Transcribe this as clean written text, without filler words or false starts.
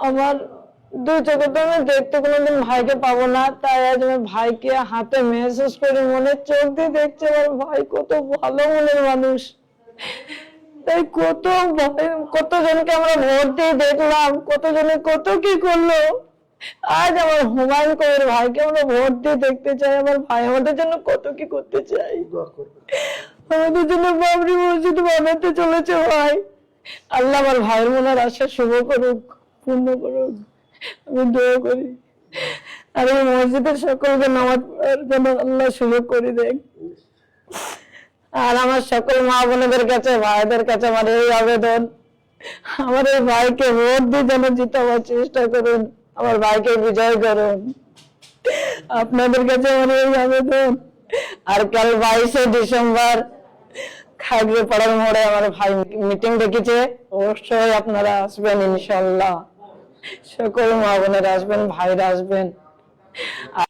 আমার দুই চোখে তো আমি দেখতে কোনোদিন ভাইকে পাবো না, তাই আজ আমি ভাইকে হাতে মেহসুস করি, মনে চোখ দিয়ে দেখছি আমার ভাই কত ভালো মনের মানুষ। তাই কতজনকে আমরা ভোট দিয়ে দেখলাম, কতজনে কত কি করলো। আজ আমার হুমায়ুন কবির ভাইকে আমরা ভোট দিয়ে দেখতে চাই। আমার ভাই আমাদের জন্য কত কি করতে চাই, আমাদের জন্য বাবরি মসজিদ বানাতে চলেছে ভাই। আল্লাহ আমার ভাইয়ের মনের আশা শুভ করুক, পূর্ণ করুক, আমি দোয়া করি। আর এই মসজিদের সকলকে নামাজ পড়ার জন্য আল্লাহ সুযোগ করে দেন। আর আমার সকল মা বোনেদের কাছে, ভাইদের কাছে আমার এই আবেদন, আমার এই ভাইকে ভোট দিয়ে যেন জিতাবার চেষ্টা করুন, আমার ভাইকে বিজয় করুন, আপনাদের কাছে আমার এই আবেদন। আর কাল 22শে ডিসেম্বর খাগড়ি পাড়ার মোড়ে আমার ভাই মিটিং ডেকেছে, অবশ্যই আপনারা আসবেন ইনশাল্লাহ। সকল মা বোনেরা আসবেন, ভাইরা আসবেন।